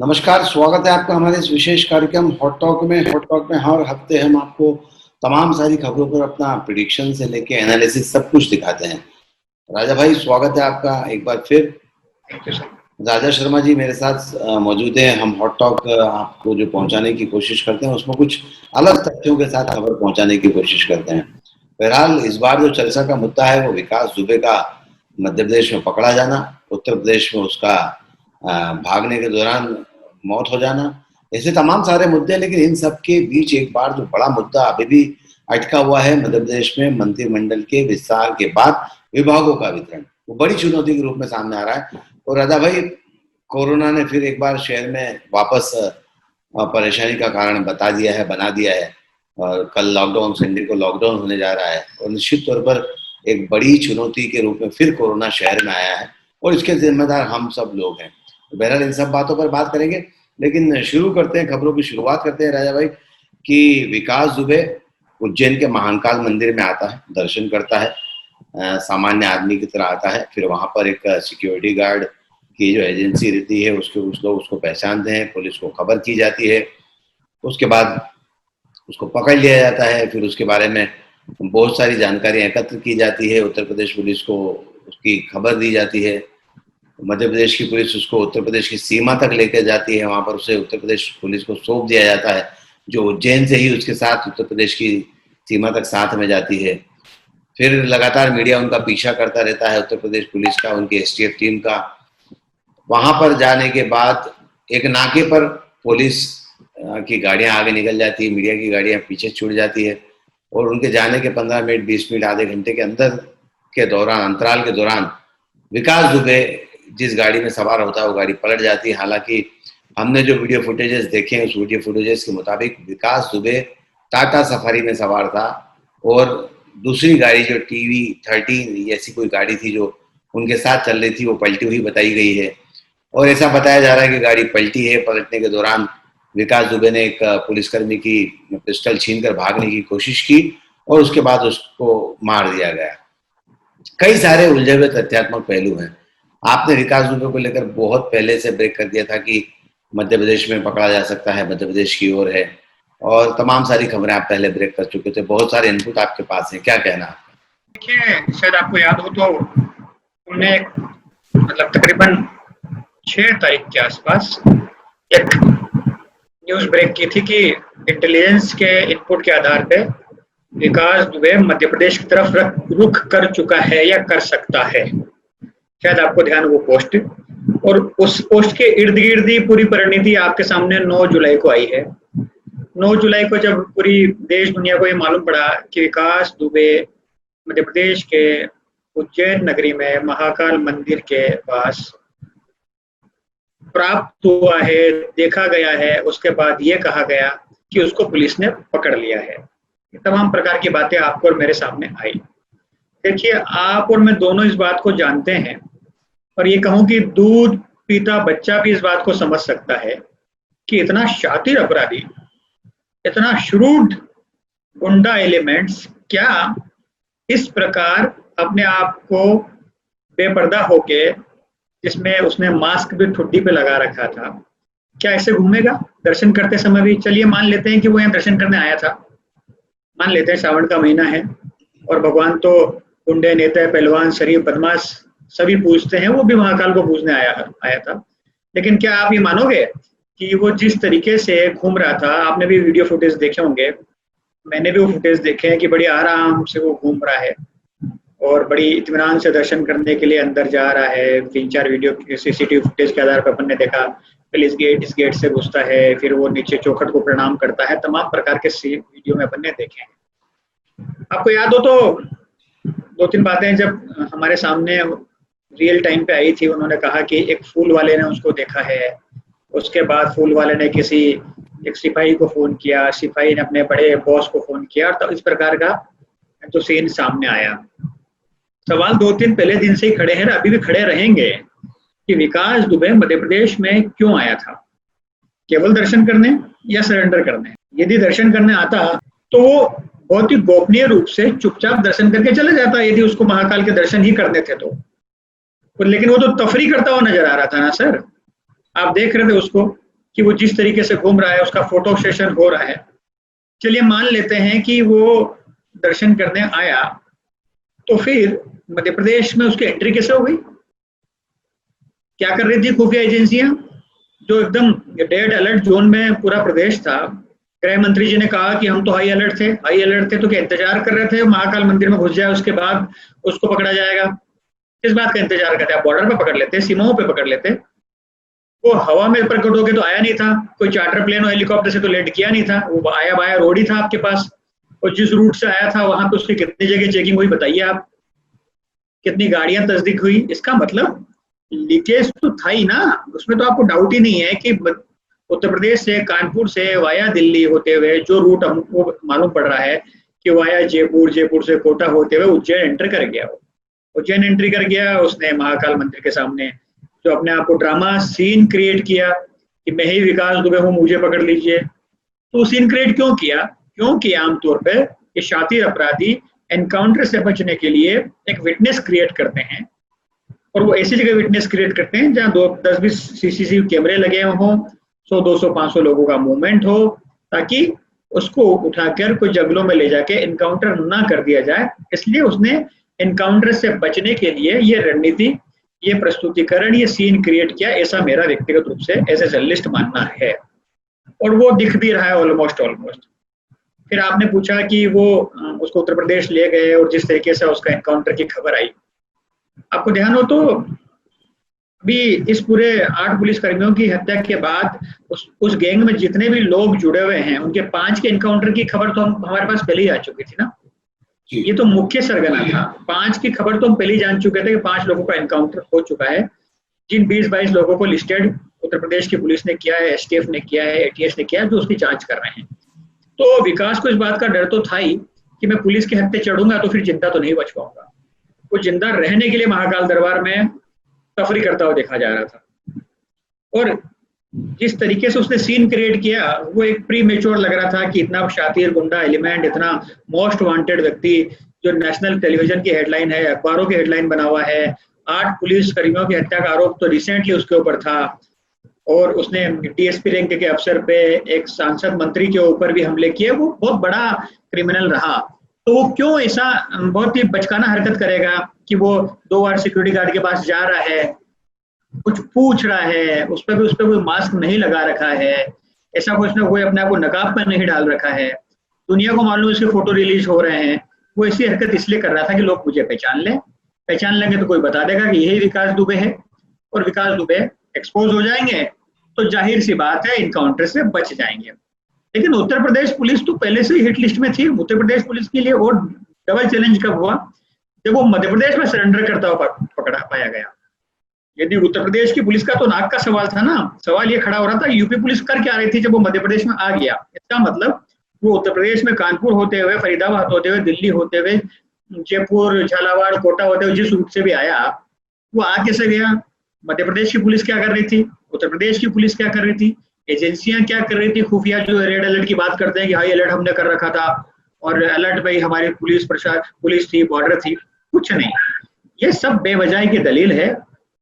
नमस्कार, स्वागत है आपका हमारे इस विशेष कार्यक्रम हॉट टॉक में। हॉट टॉक में हर हफ्ते हम आपको तमाम सारी खबरों पर अपना प्रिडिक्शन से लेके एनालिसिस सब कुछ दिखाते हैं। राजा भाई, स्वागत है आपका एक बार फिर। Thank you sir. Raja Sharma ji मेरे साथ मौजूद हैं। हम हॉट टॉक आपको जो पहुंचाने की कोशिश करते हैं उसमें कुछ अलग तथ्यों के साथ खबर पहुंचाने की कोशिश करते हैं। बहरहाल इस बार जो चर्चा का मुद्दा है वो विकास दुबे का मध्य प्रदेश में पकड़ा जाना, उत्तर प्रदेश में उसका भागने के दौरान मौत हो जाना, ऐसे तमाम सारे मुद्दे। लेकिन इन सब के बीच एक बार जो बड़ा मुद्दा अभी भी अटका हुआ है मध्य प्रदेश में, मंत्रिमंडल के विस्तार के बाद विभागों का वितरण, वो बड़ी चुनौती के रूप में सामने आ रहा है। और राजा भाई, कोरोना ने फिर एक बार शहर में वापस परेशानी का कारण बना दिया है। और कल लॉकडाउन, संडे को लॉकडाउन होने जा रहा है और निश्चित तौर पर एक बड़ी चुनौती के रूप में फिर कोरोना शहर में आया है और इसके जिम्मेदार हम सब लोग हैं। तो बहरहाल इन सब बातों पर बात करेंगे, लेकिन शुरू करते हैं, खबरों की शुरुआत करते हैं राजा भाई कि विकास दुबे उज्जैन के महाकाल मंदिर में आता है, दर्शन करता है, सामान्य आदमी की तरह आता है। फिर वहां पर एक सिक्योरिटी गार्ड की जो एजेंसी रहती है उसके कुछ लोग उसको पहचानते हैं, पुलिस को खबर की जाती है, उसके बाद उसको पकड़ लिया जाता है। फिर उसके बारे में बहुत सारी जानकारी एकत्र की जाती है, उत्तर प्रदेश पुलिस को उसकी खबर दी जाती है। मध्य प्रदेश की पुलिस उसको उत्तर प्रदेश की सीमा तक लेकर जाती है, वहां पर उसे उत्तर प्रदेश पुलिस को सौंप दिया जाता है, जो उज्जैन से ही उसके साथ उत्तर प्रदेश की सीमा तक साथ में जाती है। फिर लगातार मीडिया उनका पीछा करता रहता है, उत्तर प्रदेश पुलिस का, उनकी एसटीएफ टीम का। वहां पर जाने के बाद एक नाके पर पुलिस की गाड़ियां आगे निकल जाती है, मीडिया की गाड़ियां पीछे छूट जाती है और उनके जाने के 15 मिनट, 20 मिनट, आधे घंटे के अंदर के दौरान, अंतराल के दौरान विकास दुबे जिस गाड़ी में सवार होता है वो गाड़ी पलट जाती है। हालांकि हमने जो वीडियो फुटेजेस देखे हैं उस वीडियो फुटेजेस के मुताबिक विकास दुबे टाटा सफारी में सवार था और दूसरी गाड़ी जो TV13 ऐसी कोई गाड़ी थी जो उनके साथ चल रही थी वो पलटी हुई बताई गई है। और ऐसा बताया जा रहा है कि गाड़ी पलटी है, पलटने के दौरान विकास दुबे ने एक पुलिसकर्मी की पिस्टल छीनकर भागने की कोशिश की और उसके बाद उसको मार दिया गया। कई सारे उलझे हुए तथ्यात्मक पहलू हैं। आपने विकास दुबे को लेकर बहुत पहले से ब्रेक कर दिया था कि मध्य प्रदेश में पकड़ा जा सकता है, मध्य प्रदेश की ओर है, और तमाम सारी खबरें आप पहले ब्रेक कर चुके थे। बहुत सारे इनपुट आपके पास है, क्या कहना आपका? देखिए, शायद आपको याद हो तो हमने मतलब तकरीबन 6 तारीख के आसपास एक न्यूज ब्रेक की थी कि इंटेलिजेंस के इनपुट के आधार पे विकास दुबे मध्य प्रदेश की तरफ रुख कर चुका है या कर सकता है। शायद आपको ध्यान वो पोस्ट, और उस पोस्ट के इर्द गिर्द ही पूरी परिणति आपके सामने 9 जुलाई को आई है। 9 जुलाई को जब पूरी देश दुनिया को ये मालूम पड़ा कि विकास दुबे मध्य प्रदेश के उज्जैन नगरी में महाकाल मंदिर के पास प्राप्त हुआ है, देखा गया है, उसके बाद ये कहा गया कि उसको पुलिस ने पकड़ लिया है। तमाम प्रकार की बातें आपको और मेरे सामने आई। देखिए, आप और मैं दोनों इस बात को जानते हैं और ये कहूं कि दूध पीता बच्चा भी इस बात को समझ सकता है कि इतना शातिर अपराधी, इतना श्रूड गुंडा एलिमेंट्स क्या इस प्रकार अपने आप को बेपर्दा होके, जिसमें उसने मास्क भी ठुड्डी पे लगा रखा था, क्या ऐसे घूमेगा दर्शन करते समय भी? चलिए मान लेते हैं कि वो यहाँ दर्शन करने आया था, मान लेते हैं सावन का महीना है और भगवान तो गुंडे, नेता, पहलवान, शरीफ, बदमाश सभी पूजते हैं, वो भी महाकाल को पूजने आया था। लेकिन क्या आप ये मानोगे कि वो जिस तरीके से घूम रहा था, आपने भी वीडियो फुटेज देखे होंगे, मैंने भी वो फुटेज देखे हैं कि बड़ी आराम से वो घूम रहा है और बड़ी इत्मीनान से दर्शन करने के लिए अंदर जा रहा है। 3-4 वीडियो सीसीटीवी फुटेज के आधार पर अपन ने देखा, पहले इस गेट से घुसता है, फिर वो नीचे चौखट को प्रणाम करता है, तमाम प्रकार के वीडियो में अपन ने देखे हैं। आपको याद हो तो 2-3 बातें जब हमारे सामने रियल टाइम पे आई थी, उन्होंने कहा कि एक फूल वाले ने उसको देखा है, उसके बाद फूल वाले ने एक सिपाही को फोन किया, सिपाही ने अपने बड़े बॉस को फोन किया, तो इस प्रकार का जो सीन सामने आया। सवाल 2-3 पहले दिन से ही खड़े हैं, अभी भी खड़े रहेंगे कि विकास दुबे मध्य प्रदेश में क्यों आया था? केवल दर्शन करने या सरेंडर करने? यदि दर्शन करने आता तो वो बहुत ही गोपनीय रूप से चुपचाप दर्शन करके चले जाता, यदि उसको महाकाल के दर्शन ही करने थे तो। लेकिन वो तो तफरी करता हुआ नजर आ रहा था ना सर, आप देख रहे थे उसको, कि वो जिस तरीके से घूम रहा है उसका फोटो सेशन हो रहा है। चलिए मान लेते हैं कि वो दर्शन करने आया, तो फिर मध्य प्रदेश में उसकी एंट्री कैसे हो गई? क्या कर रही थी खुफिया एजेंसियां? जो एकदम रेड अलर्ट जोन में पूरा प्रदेश था, गृह मंत्री जी ने कहा कि हम तो हाई अलर्ट थे, तो क्या इंतजार कर रहे थे महाकाल मंदिर में घुस जाए उसके बाद उसको पकड़ा जाएगा? किस बात का इंतजार करते? आप बॉर्डर पे पकड़ लेते, सीमाओं पे पकड़ लेते। वो हवा में प्रकट होकर तो आया नहीं था, कोई चार्टर प्लेन और हेलीकॉप्टर से तो लैंड किया नहीं था, वो आया बाया रोड ही था आपके पास। और जिस रूट से आया था वहां पे उसकी कितनी जगह चेकिंग हुई बताइए आप, कितनी गाड़ियां तस्दीक हुई? इसका मतलब लीकेज तो था ही ना, उसमें तो आपको डाउट ही नहीं है कि उत्तर प्रदेश से कानपुर से वाया दिल्ली होते हुए जो रूट हमको मालूम पड़ रहा है कि वाया जयपुर, जयपुर से कोटा होते हुए उज्जैन एंटर कर गया। उज्जैन एंट्री कर गया, उसने महाकाल मंदिर के सामने जो अपने आप को ड्रामा सीन क्रिएट किया कि मैं ही विकास दुबे हूँ, मुझे पकड़ लीजिए। तो सीन क्रिएट क्यों किया? क्योंकि आमतौर पर ये शातिर अपराधी एनकाउंटर से बचने के लिए एक विटनेस क्रिएट करते हैं, और वो ऐसी जगह विटनेस क्रिएट करते हैं जहाँ 10-20 सीसीटीवी कैमरे लगे हों, 100, 200, 500 लोगों का मूवमेंट हो, ताकि उसको उठाकर कोई जंगलों में ले जाके एनकाउंटर ना कर दिया जाए। इसलिए उसने एनकाउंटर से बचने के लिए ये रणनीति, ये प्रस्तुतिकरण, ये सीन क्रिएट किया, ऐसा मेरा व्यक्तिगत रूप से एज ए जर्नलिस्ट मानना है। और वो दिख भी रहा है ऑलमोस्ट। फिर आपने पूछा कि वो उसको उत्तर प्रदेश ले गए और जिस तरीके से उसका एनकाउंटर की खबर आई, आपको ध्यान हो तो अभी इस पूरे 8 पुलिसकर्मियों की हत्या के बाद उस गैंग में जितने भी लोग जुड़े हुए हैं उनके 5 के एनकाउंटर की खबर तो हमारे पास पहले ही आ चुकी थी ना। ये तो मुख्य सरगना था, 5 की खबर तो हम पहले ही जान चुके थे कि 5 लोगों का एनकाउंटर हो चुका है। जिन 20-22 लोगों को लिस्टेड उत्तर प्रदेश की पुलिस ने किया है, एसटीएफ ने किया है, एटीएस ने किया है, जो उसकी जांच कर रहे हैं। तो विकास को इस बात का डर तो था ही कि मैं पुलिस के हत्थे चढ़ूंगा तो फिर जिंदा तो नहीं बच पाऊंगा। वो जिंदा रहने के लिए महाकाल दरबार में तफरी करता हुआ देखा जा रहा था, और जिस तरीके से उसने सीन क्रिएट किया वो एक प्री मेच्योर लग रहा था कि इतना शातिर गुंडा एलिमेंट, इतना मोस्ट वांटेड व्यक्ति जो नेशनल टेलीविजन की हेडलाइन है, अखबारों की हेडलाइन बना हुआ है, 8 पुलिस कर्मियों की हत्या का आरोप तो रिसेंटली उसके ऊपर था, और उसने डीएसपी रैंक के अफसर पे, एक सांसद मंत्री के ऊपर भी हमले किए। वो बहुत बड़ा क्रिमिनल रहा, तो वो क्यों ऐसा बहुत ही बचकाना हरकत करेगा कि वो 2 बार सिक्योरिटी गार्ड के पास जा रहा है, कुछ पूछ रहा है, उस पर कोई मास्क नहीं लगा रखा है, ऐसा कुछ ना, कोई अपने आप को नकाब पर नहीं डाल रखा है, दुनिया को मालूम इसके फोटो रिलीज हो रहे हैं। वो ऐसी हरकत इसलिए कर रहा था कि लोग मुझे पहचान लेंगे तो कोई बता देगा कि यही विकास दुबे है, और विकास दुबे एक्सपोज हो जाएंगे तो जाहिर सी बात है इनकाउंटर से बच जाएंगे। लेकिन उत्तर प्रदेश पुलिस तो पहले से ही हिट लिस्ट में थी। उत्तर प्रदेश पुलिस के लिए और डबल चैलेंज कब हुआ? जब वो मध्य प्रदेश में सरेंडर करता हुआ पकड़ा पाया गया। यदि उत्तर प्रदेश की पुलिस का तो नाक का सवाल था ना, सवाल ये खड़ा हो रहा था यूपी पुलिस कर क्या रही थी जब वो मध्य प्रदेश में आ गया। इसका मतलब वो उत्तर प्रदेश में कानपुर होते हुए, फरीदाबाद होते हुए, दिल्ली होते हुए, जयपुर, झालावाड़, कोटा होते हुए जिस रूट से भी आया, वो आ कैसे गया? मध्य प्रदेश की पुलिस क्या कर रही थी, उत्तर प्रदेश की पुलिस क्या कर रही थी, एजेंसियां क्या कर रही थी, खुफिया जो रेड अलर्ट की बात करते हैं कि हाई अलर्ट हमने कर रखा था और अलर्ट पे ही हमारी पुलिस थी, बॉर्डर थी, कुछ नहीं। ये सब बेवजह की दलील है।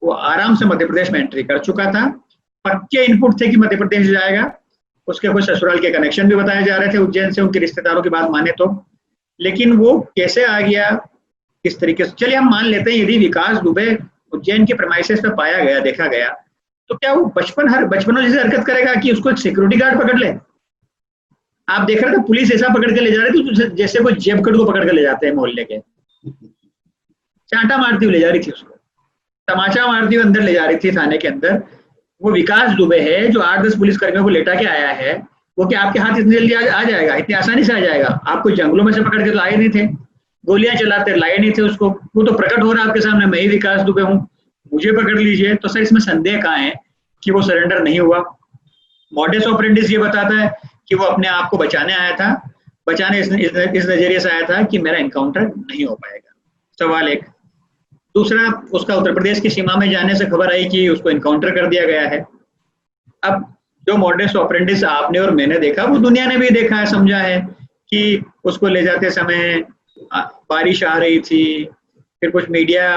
वो आराम से मध्य प्रदेश में एंट्री कर चुका था, पक्के इनपुट थे कि मध्य प्रदेश जाएगा, उसके कुछ ससुराल के कनेक्शन भी बताए जा रहे थे उज्जैन से, उनके रिश्तेदारों की बात माने तो। लेकिन वो कैसे आ गया, किस तरीके से? चलिए हम मान लेते हैं यदि विकास दुबे उज्जैन के प्रेमाइसेस पे पाया गया, देखा गया, तो क्या वो बचपनों जैसे हरकत करेगा कि उसको एक सिक्योरिटी गार्ड पकड़ ले? आप देख रहे थे पुलिस ऐसा पकड़ के ले जा रही थी जैसे कोई जेबकट को पकड़ के ले जाते हैं मोहल्ले के, चांटा मारती हुई ले जा रही थी, उसको तमाचा मारती हुई अंदर ले जा रही थी थाने के अंदर। वो विकास दुबे है जो 8-10 पुलिस कर्मियों को लेटा के आया है, वो क्या आपके हाथ इतनी जल्दी आ जाएगा, इतनी आसानी से आ जाएगा? आपको जंगलों में से पकड़ के लाए नहीं थे, गोलियां चलाते लाए नहीं थे उसको, वो तो प्रकट हो रहा है आपके सामने, मैं ही विकास दुबे हूँ, मुझे पकड़ लीजिए। तो सर इसमें संदेह कहाँ है कि वो सरेंडर नहीं हुआ? मॉडस ऑपरेंडिस ये बताता है कि वो अपने आप को बचाने आया था, बचाने इस नजरिए से आया था कि मेरा एनकाउंटर नहीं हो पाएगा। सवाल एक। दूसरा, उसका उत्तर प्रदेश की सीमा में जाने से खबर आई कि उसको एनकाउंटर कर दिया गया है। अब जो मॉडस ऑपरेंडिस आपने और मैंने देखा, वो दुनिया ने भी देखा है, समझा है कि उसको ले जाते समय बारिश आ रही थी, फिर कुछ मीडिया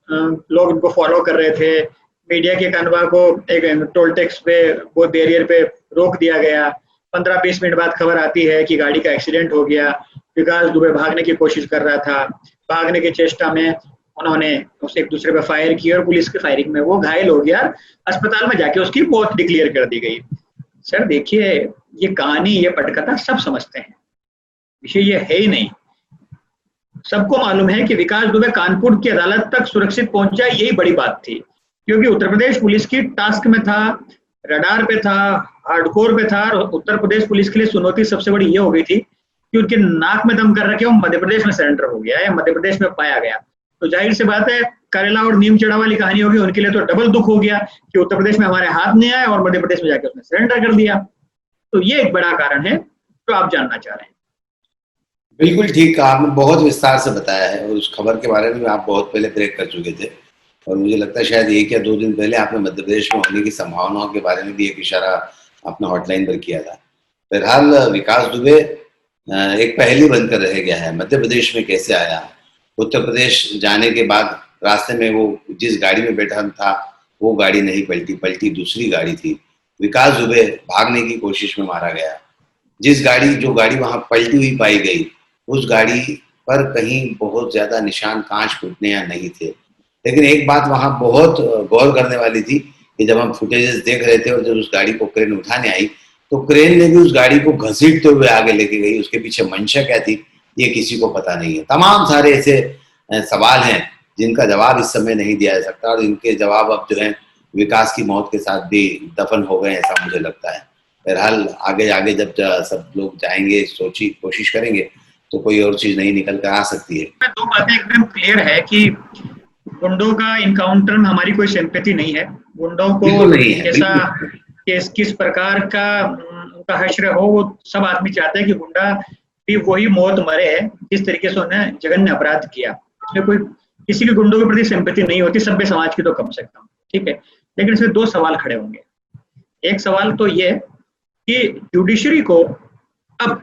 लोग उनको फॉलो कर रहे थे, मीडिया के कानवा को एक टोल टैक्स पे वो बैरियर पे रोक दिया गया। 15-20 मिनट बाद खबर आती है कि गाड़ी का एक्सीडेंट हो गया, विकास दुबे भागने की कोशिश कर रहा था, भागने की चेष्टा में उन्होंने उसे एक दूसरे पे फायर किया और पुलिस की फायरिंग में वो घायल हो गया, अस्पताल में जाके उसकी मौत डिक्लेयर कर दी गई। सर देखिए, ये कहानी, ये पटकथा सब समझते हैं, विषय ये है ही नहीं। सबको मालूम है कि विकास दुबे कानपुर की अदालत तक सुरक्षित पहुंचा, यही बड़ी बात थी, क्योंकि उत्तर प्रदेश पुलिस की टास्क में था, रडार पे था, हार्डकोर पे था। और उत्तर प्रदेश पुलिस के लिए चुनौती सबसे बड़ी ये हो गई थी कि उनके नाक में दम कर रखे वो मध्य प्रदेश में सरेंडर हो गया है, मध्य प्रदेश में पाया गया। तो जाहिर सी बात है, करेला और नीम चढ़ा वाली कहानी होगी, उनके लिए तो डबल दुख हो गया कि उत्तर प्रदेश में हमारे हाथ नहीं आया और मध्य प्रदेश में जाके उसने सरेंडर कर दिया। तो ये एक बड़ा कारण है जो आप जानना चाह रहे हैं। बिल्कुल ठीक कहा आपने, बहुत विस्तार से बताया है और उस खबर के बारे में आप बहुत पहले ब्रेक कर चुके थे और मुझे लगता है शायद 1 या 2 दिन पहले आपने मध्य प्रदेश में होने की संभावनाओं के बारे में भी एक इशारा अपने हॉटलाइन पर किया था। बहरहाल विकास दुबे एक पहेली बनकर रह गया है, मध्य प्रदेश में कैसे आया। उत्तर प्रदेश जाने के बाद रास्ते में वो जिस गाड़ी में बैठा था वो गाड़ी नहीं पलटी दूसरी गाड़ी थी। विकास दुबे भागने की कोशिश में मारा गया। जो गाड़ी वहां पलटी हुई पाई गई, उस गाड़ी पर कहीं बहुत ज्यादा निशान कांच फूटने या नहीं थे। लेकिन एक बात वहां बहुत गौर करने वाली थी कि जब हम फुटेजेस देख रहे थे और जब उस गाड़ी को क्रेन उठाने आई तो क्रेन ने भी उस गाड़ी को घसीटते हुए आगे लेके गई। उसके पीछे मंशा क्या थी ये किसी को पता नहीं है। तमाम सारे ऐसे सवाल हैं जिनका जवाब इस समय नहीं दिया जा सकता और इनके जवाब अब जो है विकास की मौत के साथ भी दफन हो गए, ऐसा मुझे लगता है। बहरहाल आगे जब सब लोग जाएंगे, कोशिश करेंगे तो कोई और चीज नहीं निकल कर आ सकती है। 2 बातें एकदम क्लियर है कि गुंडों का इनकाउंटर में हमारी कोई सिंपैथी नहीं है। गुंडों को कैसा किस प्रकार का उनका हश्र हो, वो सब आदमी चाहते हैं कि गुंडा भी वही मौत मरे है जिस तरीके से उन्हें जघन्य अपराध किया। इसमें कोई किसी के गुंडों के प्रति सिंपैथी नहीं होती, सभ्य समाज की तो कम से कम, ठीक है। लेकिन इसमें 2 सवाल खड़े होंगे। एक सवाल तो ये कि जुडिशरी को अब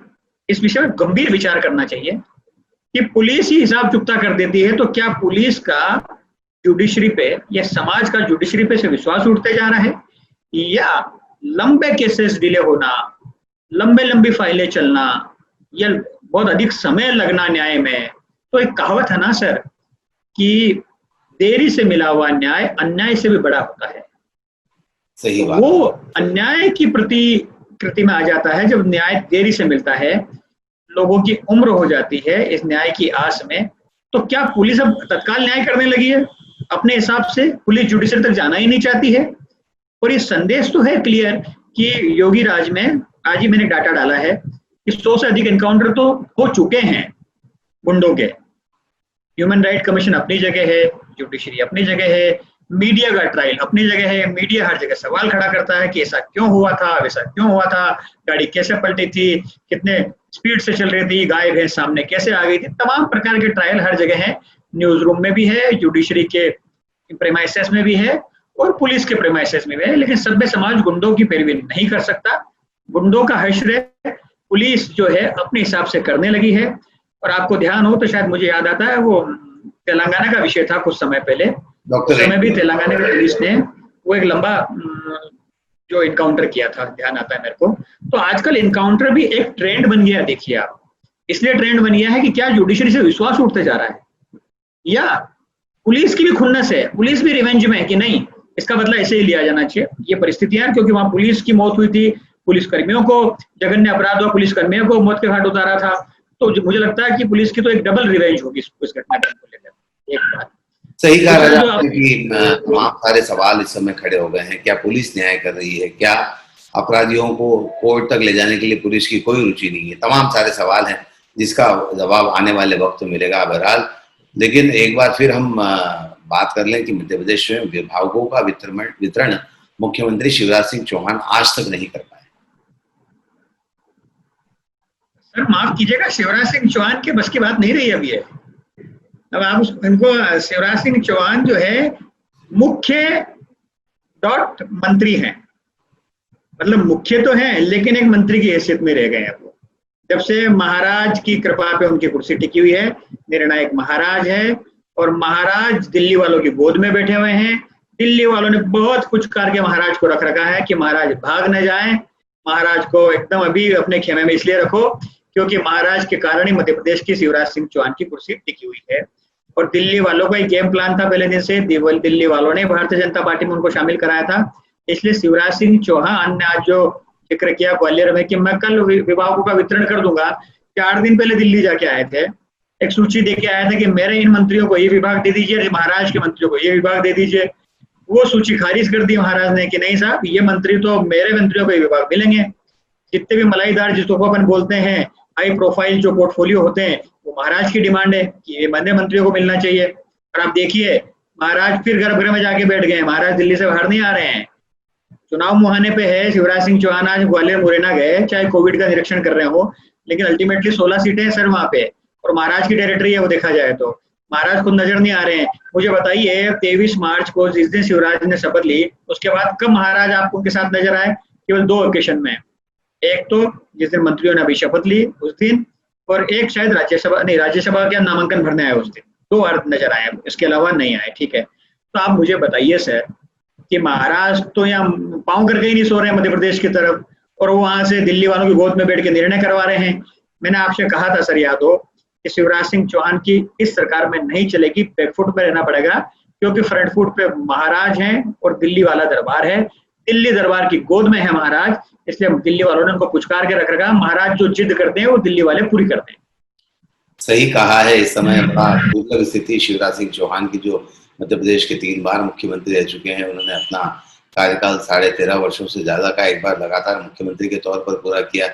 इस विषय में गंभीर विचार करना चाहिए कि पुलिस ही हिसाब चुकता कर देती है, तो क्या पुलिस का जुडिशरी पे या समाज का जुडिशरी पे से विश्वास उठते जा रहा है, या लंबे केसेस डिले होना, लंबी फाइलें चलना, या बहुत अधिक समय लगना न्याय में। तो एक कहावत है ना सर कि देरी से मिला हुआ न्याय अन्याय से भी बड़ा होता है। सही बात। वो अन्याय की प्रतिकृति में आ जाता है जब न्याय देरी से मिलता है, लोगों की उम्र हो जाती है इस न्याय की आस में। तो क्या पुलिस अब तत्काल न्याय करने लगी है अपने हिसाब से? पुलिस जुडिशरी तक जाना ही नहीं चाहती है। और ये संदेश तो है क्लियर कि योगी राज में, आज ही मैंने डाटा डाला है कि 100 से अधिक एनकाउंटर तो हो चुके हैं गुंडों के। ह्यूमन राइट कमीशन अपनी जगह है, जुडिशरी अपनी जगह है, मीडिया का ट्रायल अपनी जगह है। मीडिया हर जगह सवाल खड़ा करता है कि ऐसा क्यों हुआ था, वैसा क्यों हुआ था, गाड़ी कैसे पलटी थी, कितने स्पीड से चल रही थी, गाय भैंस सामने कैसे आ गई थी। तमाम प्रकार के ट्रायल हर जगह है, न्यूज रूम में भी है, जुडिशरी के प्रेमाइसेस में भी है और पुलिस के प्रेमाइसेस में भी है। लेकिन सभ्य समाज गुंडों की पैरवी नहीं कर सकता। गुंडों का हश्र पुलिस जो है अपने हिसाब से करने लगी है। और आपको ध्यान हो तो शायद मुझे याद आता है, वो तेलंगाना का विषय था कुछ समय पहले, उस समय भी तेलंगाना की पुलिस ने वो एक लंबा जो इनकाउंटर किया था, ध्यान आता है मेरे को। तो आजकल इनकाउंटर भी एक ट्रेंड बन गया, देखिए आप, इसलिए ट्रेंड बन गया है कि क्या जुडिशरी से विश्वास उठते जा रहा है या पुलिस की भी खुन्नस है, पुलिस भी रिवेंज में है कि नहीं, इसका बदला ऐसे ही लिया जाना चाहिए। ये परिस्थितियां, क्योंकि वहां पुलिस की मौत हुई थी, पुलिस कर्मियों को जघन्य अपराध हुआ, पुलिस कर्मियों को मौत के घाट उतारा था। तो मुझे लगता है कि पुलिस की तो एक डबल रिवेंज होगी इस घटना को लेकर। एक बात सही कहा राजा आपने कि तमाम सारे सवाल इस समय खड़े हो गए हैं। क्या पुलिस न्याय कर रही है? क्या अपराधियों को कोर्ट तक ले जाने के लिए पुलिस की कोई रुचि नहीं है? तमाम सारे सवाल हैं जिसका जवाब आने वाले वक्त में मिलेगा बहरहाल। लेकिन एक बार फिर हम बात कर लें कि मध्य प्रदेश में विभागों का वितरण मुख्यमंत्री शिवराज सिंह चौहान आज तक नहीं कर पाए। सर माफ कीजिएगा, शिवराज सिंह चौहान के बस की बात नहीं रही अभी है। अब आप इनको, शिवराज सिंह चौहान जो है मुख्य डॉट मंत्री हैं, मतलब मुख्य तो हैं लेकिन एक मंत्री की हैसियत में रह गए हैं वो। जब से महाराज की कृपा पे उनकी कुर्सी टिकी हुई है, निर्णायक महाराज है और महाराज दिल्ली वालों की गोद में बैठे हुए हैं। दिल्ली वालों ने बहुत कुछ करके महाराज को रख रखा है कि महाराज भाग न जाएं, महाराज को एकदम अभी अपने खेमे में इसलिए रखो क्योंकि महाराज के कारण ही मध्य प्रदेश की शिवराज सिंह चौहान की कुर्सी टिकी हुई है। और दिल्ली वालों का एक गेम प्लान था पहले दिन से, दिल्ली वालों ने भारतीय जनता पार्टी में उनको शामिल कराया था। इसलिए शिवराज सिंह चौहान ने आज जो जिक्र किया ग्वालियर में कि मैं कल विभागों का वितरण कर दूंगा, 4 दिन पहले दिल्ली जाके आए थे, एक सूची दे के आया था कि मेरे इन मंत्रियों को ये विभाग दे दीजिए, महाराज के मंत्रियों को ये विभाग दे दीजिए। वो सूची खारिज कर दी महाराज ने कि नहीं साहब, ये मंत्री तो मेरे मंत्रियों को ये विभाग मिलेंगे। जितने भी मलाईदार जिसको अपन बोलते हैं हाई प्रोफाइल जो पोर्टफोलियो होते हैं, वो महाराज की डिमांड है कि ये अन्य मंत्रियों को मिलना चाहिए। और आप देखिए महाराज फिर गर्भगृह में जाके बैठ गए, महाराज दिल्ली से बाहर नहीं आ रहे हैं। चुनाव मुहाने पे है, शिवराज सिंह चौहान आज ग्वालियर मुरैना गए, चाहे कोविड का निरीक्षण कर रहे हो, लेकिन अल्टीमेटली 16 सीटें हैं सर वहां पे, और महाराज की टेरिटरी है वो देखा जाए तो। महाराज खुद नजर नहीं आ रहे हैं। मुझे बताइए 23 मार्च को जिस दिन शिवराज ने शपथ ली, उसके बाद कब महाराज आपको उनके साथ नजर आए? केवल 2 ओकेशन में, एक तो जिस दिन मंत्रियों ने अभी शपथ ली उस दिन, और एक शायद राज्यसभा का नामांकन भरने आए उस दिन, 2 बार नजर आए, इसके अलावा नहीं आए। ठीक है, तो आप मुझे बताइए सर कि महाराज तो यहाँ पाँव करके ही नहीं सो रहे हैं मध्य प्रदेश की तरफ, और वो वहां से दिल्ली वालों की गोद में बैठ के निर्णय करवा रहे हैं। मैंने आपसे कहा था सर, याद हो कि शिवराज सिंह चौहान की इस सरकार में नहीं चलेगी, बैकफुट पे रहना पड़ेगा, क्योंकि फ्रंट फुट पे महाराज हैं और दिल्ली वाला दरबार है। दिल्ली दरबार की गोद में है महाराज, इसलिए दिल्ली वालों ने उनको पुचकार के रख रखा। महाराज जो जिद करते हैं वो दिल्ली वाले पूरी करते हैं। सही कहा है। इस समय बड़ा दुर्लभ स्थिति शिवराज सिंह चौहान की, जो मध्य प्रदेश के 3 बार मुख्यमंत्री रह चुके हैं। उन्होंने अपना कार्यकाल 13.5 वर्षों से ज्यादा का एक बार लगातार मुख्यमंत्री के तौर पर पूरा किया,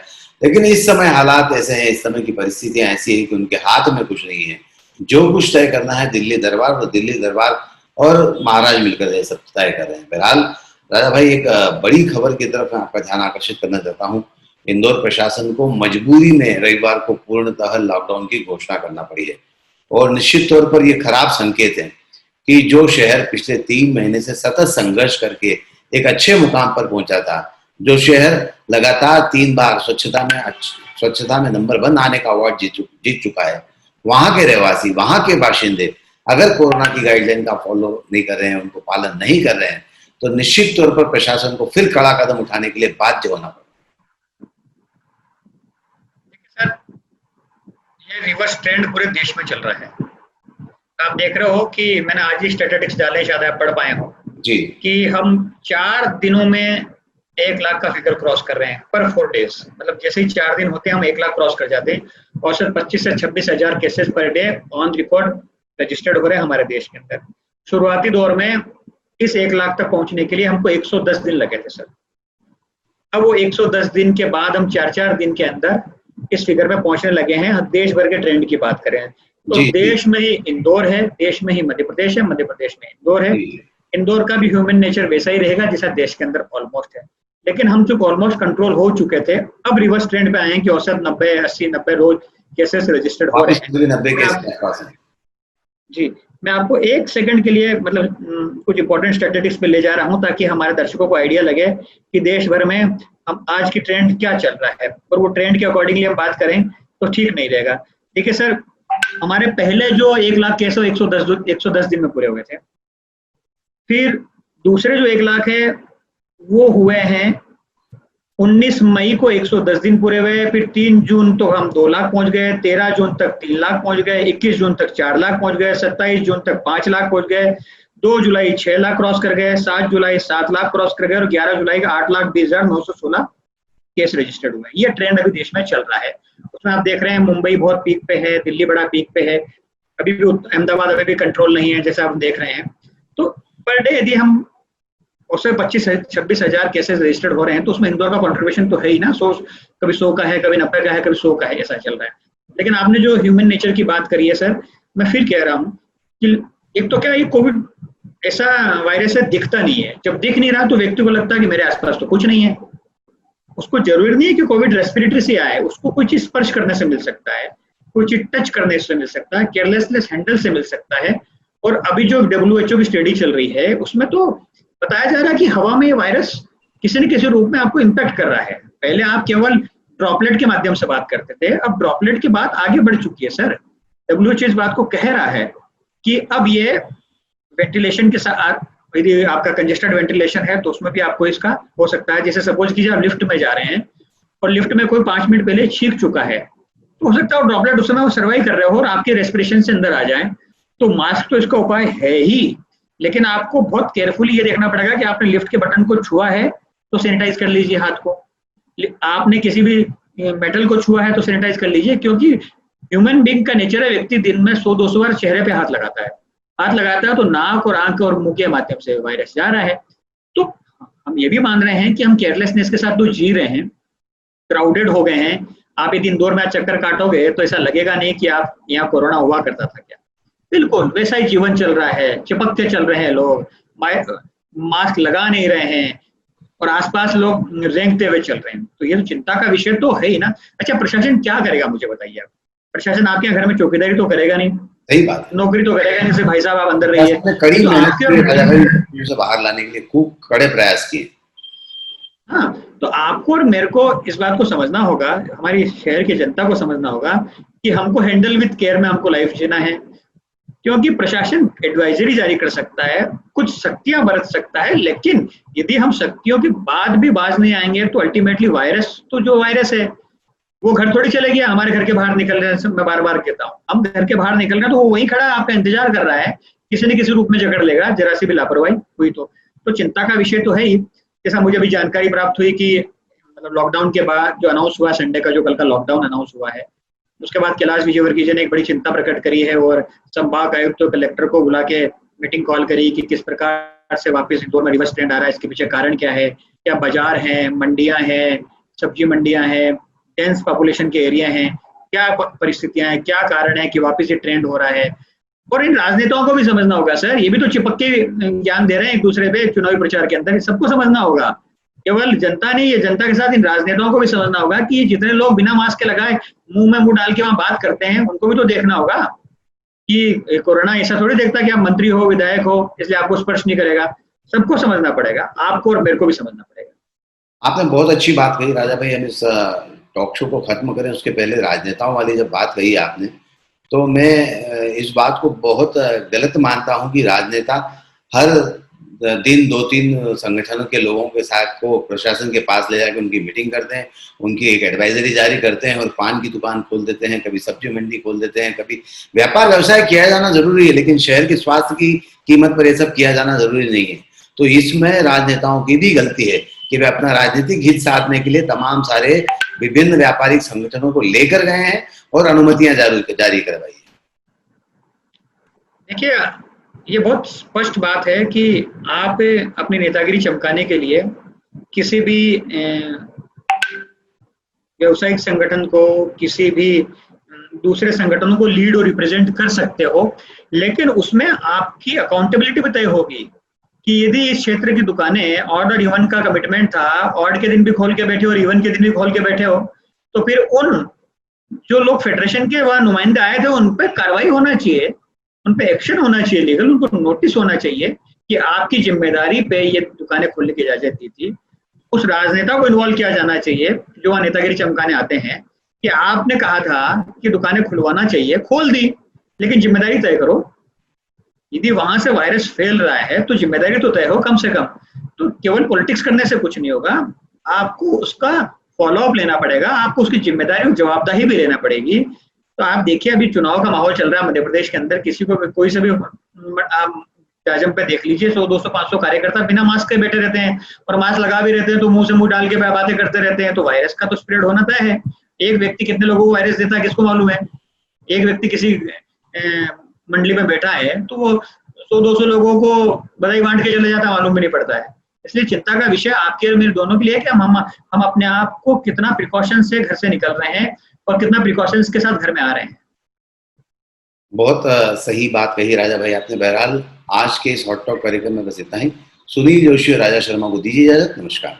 लेकिन इस समय हालात ऐसे हैं, इस समय की परिस्थितियां ऐसी हैं कि उनके हाथ में कुछ नहीं है। जो कुछ तय करना है दिल्ली दरबार, और दिल्ली दरबार और महाराज मिलकर ये सब तय कर रहे हैं। बहरहाल राजा भाई, एक बड़ी खबर की तरफ मैं आपका ध्यान आकर्षित करना चाहता हूँ। इंदौर प्रशासन को मजबूरी में रविवार को पूर्णतः लॉकडाउन की घोषणा करना पड़ी है, और निश्चित तौर पर यह खराब संकेत है कि जो शहर पिछले 3 महीने से सतत संघर्ष करके एक अच्छे मुकाम पर पहुंचा था, जो शहर लगातार 3 बार स्वच्छता में नंबर 1 आने का अवार्ड जीत चुका है, वहां के रहवासी, वहां के बाशिंदे अगर कोरोना की गाइडलाइन का फॉलो नहीं कर रहे हैं, उनको पालन नहीं कर रहे हैं, तो निश्चित तौर पर प्रशासन को फिर कड़ा कदम उठाने के लिए बाध्य होना पड़ेगा। सर, ये रिवर्स ट्रेंड पूरे देश में चल रहा है। आप देख रहे हो कि मैंने आज ही स्टैटिस्टिक्स डाले, शायद आप पढ़ पाए हो जी, कि हम 4 दिनों में 1 लाख का फिगर क्रॉस कर रहे हैं पर 4 डेज। मतलब जैसे ही 4 दिन होते हैं हम 1 लाख क्रॉस कर जाते हैं। औसत 25 से 26 हजार cases per day on record registered हो रहे हैं हमारे देश के अंदर। शुरुआती दौर में इस 1 लाख तक पहुंचने के लिए हमको 110 दिन लगे थे सर। अब वो 110 दिन के बाद हम 4-4 दिन के अंदर इस फिगर में पहुंचने लगे हैं। देश भर के ट्रेंड की बात करें तो देश में ही इंदौर है, देश में ही मध्य प्रदेश है, मध्य प्रदेश में इंदौर है। इंदौर का भी ह्यूमन नेचर वैसा ही रहेगा जैसा देश के अंदर ऑलमोस्ट है, लेकिन हम जो ऑलमोस्ट कंट्रोल हो चुके थे, अब रिवर्स ट्रेंड पे आए हैं कि औसत 90, 80, 90 रोज केसेस रजिस्टर्ड हो रहे हैं। जी, मैं आपको 1 सेकंड के लिए मतलब कुछ इंपॉर्टेंट स्टैटिस्टिक्स पे ले जा रहा हूं ताकि हमारे दर्शकों को आइडिया लगे कि देश भर में हम आज की ट्रेंड क्या चल रहा है, और वो ट्रेंड के अकॉर्डिंगली हम बात करें तो ठीक नहीं रहेगा। देखिए सर, हमारे पहले जो 1 लाख केस 110 दिन में पूरे हुए थे, फिर दूसरे जो 1 लाख है वो हुए हैं 19 मई को 110 दिन पूरे हुए, फिर 3 जून तो हम 2 लाख पहुंच गए, 13 जून तक 3 लाख पहुंच गए, 21 जून तक 4 लाख पहुंच गए, 27 जून तक 5 लाख पहुंच गए, 2 जुलाई 6 लाख क्रॉस कर गए, 7 जुलाई 7 लाख क्रॉस कर गए, और 11 जुलाई का 8,20,916 केस रजिस्टर्ड हुए। ये ट्रेंड अभी देश में चल रहा है। उसमें आप देख रहे हैं मुंबई बहुत पीक पे है, दिल्ली बड़ा पीक पे है, अभी भी अहमदाबाद अभी भी कंट्रोल नहीं है जैसा आप देख रहे हैं। तो पर डे यदि हम उसमें 25-26 हजार केसेस रजिस्टर्ड हो रहे हैं तो उसमें इंदौर का कंट्रीब्यूशन तो है ही ना। 100 कभी 100 का है, कभी 90 का है, कभी 100 का है, ऐसा चल रहा है। लेकिन आपने जो ह्यूमन नेचर की बात करी है सर, मैं फिर कह रहा हूँ कि एक तो क्या ये कोविड ऐसा वायरस है दिखता नहीं है। जब दिख नहीं रहा तो व्यक्ति को लगता है कि मेरे आसपास तो कुछ नहीं है। उसको जरूरी नहीं है कि कोविड रेस्पिरेटरी से आए, उसको कोई चीज स्पर्श करने से मिल सकता है, कोई चीज टच करने से मिल सकता है, केयरलेसनेस हैंडल से मिल सकता है। और अभी जो WHO की स्टडी चल रही है उसमें तो बताया जा रहा है कि हवा में ये वायरस किसी न किसी रूप में आपको इम्पैक्ट कर रहा है। पहले आप केवल ड्रॉपलेट के माध्यम से बात करते थे, अब ड्रॉपलेट की बात आगे बढ़ चुकी है सर। WHO इस बात को कह रहा है कि अब ये वेंटिलेशन के साथ यदि आपका कंजेस्टेड वेंटिलेशन है तो उसमें भी आपको इसका हो सकता है। जैसे सपोज कीजिए आप लिफ्ट में जा रहे हैं और लिफ्ट में कोई 5 मिनट पहले छींक चुका है, तो हो सकता है वो ड्रॉपलेट उस समय वो सर्वाइव कर रहे हो और आपके रेस्पिरेशन से अंदर आ जाए। तो मास्क तो इसका उपाय है ही, लेकिन आपको बहुत केयरफुली ये देखना पड़ेगा कि आपने लिफ्ट के बटन को छुआ है तो सैनिटाइज कर लीजिए हाथ को, आपने किसी भी मेटल को छुआ है तो सैनिटाइज कर लीजिए, क्योंकि ह्यूमन बीइंग का नेचर है, व्यक्ति दिन में 100-200 बार चेहरे पे हाथ लगाता है। हाथ लगाता है तो नाक और आंख और मुंह के माध्यम से वायरस जा रहा है। तो हम ये भी मान रहे हैं कि हम केयरलेसनेस के साथ तो जी रहे हैं, क्राउडेड हो गए हैं। आप यदि इंदौर में चक्कर काटोगे तो ऐसा लगेगा नहीं कि आप यहाँ कोरोना हुआ करता था क्या, बिल्कुल वैसा ही जीवन चल रहा है, चिपक के चल रहे हैं लोग, मास्क लगा नहीं रहे हैं और आसपास लोग रेंगते हुए चल रहे हैं। तो ये तो चिंता का विषय तो है ही ना। अच्छा, प्रशासन क्या करेगा मुझे बताइए आप? प्रशासन आपके घर में चौकीदारी तो करेगा नहीं, सही बात, नौकरी तो करेगा नहीं, सिर्फ भाई साहब आप अंदर रहिए। कड़ी तो मेहनत आपके की राजा भाई से बाहर लाने के लिए खूब कड़े प्रयास किए। हाँ, तो आपको और मेरे को इस बात को समझना होगा, हमारी शहर की जनता को समझना होगा कि हमको हैंडल विद केयर में हमको लाइफ जीना है। क्योंकि प्रशासन एडवाइजरी जारी कर सकता है, कुछ शक्तियां बरत सकता है, लेकिन यदि हम शक्तियों के बाद भी बाज नहीं आएंगे तो अल्टीमेटली वायरस तो जो वायरस है वो घर थोड़ी चले गया। हमारे घर के बाहर निकल रहे हैं, मैं बार बार कहता हूँ, हम घर के बाहर निकल रहे हैं तो वो वहीं खड़ा आपका इंतजार कर रहा है, किसी न किसी रूप में जकड़ लेगा जरा सी भी लापरवाही हुई तो चिंता का विषय तो है ही। जैसा मुझे अभी जानकारी प्राप्त हुई कि मतलब लॉकडाउन के बाद जो अनाउंस हुआ संडे का, जो कल का लॉकडाउन अनाउंस हुआ है, उसके बाद कैलाश विजयवर्गीय ने एक बड़ी चिंता प्रकट करी है और संभाग आयुक्त तो कलेक्टर को बुला के मीटिंग कॉल करी कि किस प्रकार से वापस इंदौर में रिवर्स ट्रेंड आ रहा है, इसके पीछे कारण क्या है, क्या बाजार हैं, मंडियां हैं, सब्जी मंडियां हैं, डेंस पॉपुलेशन के एरिया हैं, क्या परिस्थितियां हैं, क्या कारण है कि वापस ये ट्रेंड हो रहा है। और इन राजनेताओं को भी समझना होगा सर, ये भी तो चिपक के ज्ञान दे रहे हैं एक दूसरे पे चुनावी प्रचार के अंदर, सबको समझना होगा, केवल जनता नहीं है, जनता के साथ इन राजनेताओं को भी समझना होगा कि जितने लोग बिना मास्क के लगाए मुंह में मुंह डाल के वहां बात करते हैं, उनको भी तो देखना होगा कि कोरोना ऐसा थोड़ी देखता कि आप मंत्री हो, विधायक हो, इसलिए आपको स्पर्श नहीं करेगा। सबको समझना पड़ेगा, आपको और मेरे को भी समझना पड़ेगा। आपने बहुत अच्छी बात कही राजा भाई। हम इस टॉक शो को खत्म करें उसके पहले राजनेताओं वाली जब बात कही आपने, तो मैं इस बात को बहुत गलत मानता हूं कि राजनेता हर दिन 2-3 संगठनों के लोगों के साथ को प्रशासन के पास ले जाकर उनकी मीटिंग करते हैं, उनकी एक एडवाइजरी जारी करते हैं और पान की दुकान खोल देते हैं, कभी सब्जी मंडी खोल देते हैं, कभी व्यापार व्यवसाय किया जाना जरूरी है, लेकिन शहर के स्वास्थ्य की कीमत पर यह सब किया जाना जरूरी नहीं है। तो इसमें राजनेताओं की भी गलती है कि वे अपना राजनीतिक हित साधने के लिए तमाम सारे विभिन्न व्यापारिक संगठनों को लेकर गए हैं और अनुमतियां जारी करवाई। देखिए, ये बहुत स्पष्ट बात है कि आप अपनी नेतागिरी चमकाने के लिए किसी भी व्यावसायिक संगठन को, किसी भी दूसरे संगठनों को लीड और रिप्रेजेंट कर सकते हो, लेकिन उसमें आपकी अकाउंटेबिलिटी भी तय होगी कि यदि इस क्षेत्र की दुकानें ऑड और इवन का कमिटमेंट था, ऑड के दिन भी खोल के बैठे हो और इवन के दिन भी खोल के बैठे हो, तो फिर उन जो लोग फेडरेशन के वहां नुमाइंदे आए थे उन पर कार्रवाई होना चाहिए, उन पे एक्शन होना चाहिए, लीगल उनको नोटिस होना चाहिए कि आपकी जिम्मेदारी पे ये दुकानें खोलने की इजाजत दी थी। उस राजनेता को इन्वॉल्व किया जाना चाहिए जो वहां नेतागिरी चमकाने आते हैं कि आपने कहा था कि दुकानें खुलवाना चाहिए, खोल दी, लेकिन जिम्मेदारी तय करो। यदि वहां से वायरस फैल रहा है तो जिम्मेदारी तो तय हो कम से कम। तो केवल पॉलिटिक्स करने से कुछ नहीं होगा, आपको उसका फॉलोअप लेना पड़ेगा, आपको उसकी जिम्मेदारी और जवाबदेही भी लेना पड़ेगी। तो आप देखिए, अभी चुनाव का माहौल चल रहा है मध्य प्रदेश के अंदर, किसी को कोई से भी आप जाजम पे देख लीजिए, 100, 200, 500 कार्यकर्ता बिना मास्क के बैठे रहते हैं और मास्क लगा भी रहते हैं तो मुंह से मुंह डाल के बातें करते रहते हैं। तो वायरस का तो स्प्रेड होना तय है। एक व्यक्ति कितने लोगों को वायरस देता है किसको मालूम है? एक व्यक्ति किसी मंडली में बैठा है तो वो 100-200 लोगों को बधाई बांट के चले जाता है, मालूम भी नहीं पड़ता है। इसलिए चिंता का विषय आपके और मेरे दोनों के लिए है कि हम अपने आप को कितना प्रिकॉशन से घर से निकल रहे हैं और कितना प्रिकॉशंस के साथ घर में आ रहे हैं। बहुत सही बात कही राजा भाई आपने। बहरहाल आज के इस हॉट टॉक कार्यक्रम में बस इतना ही। सुनील जोशी और राजा शर्मा को दीजिए इजाजत। नमस्कार।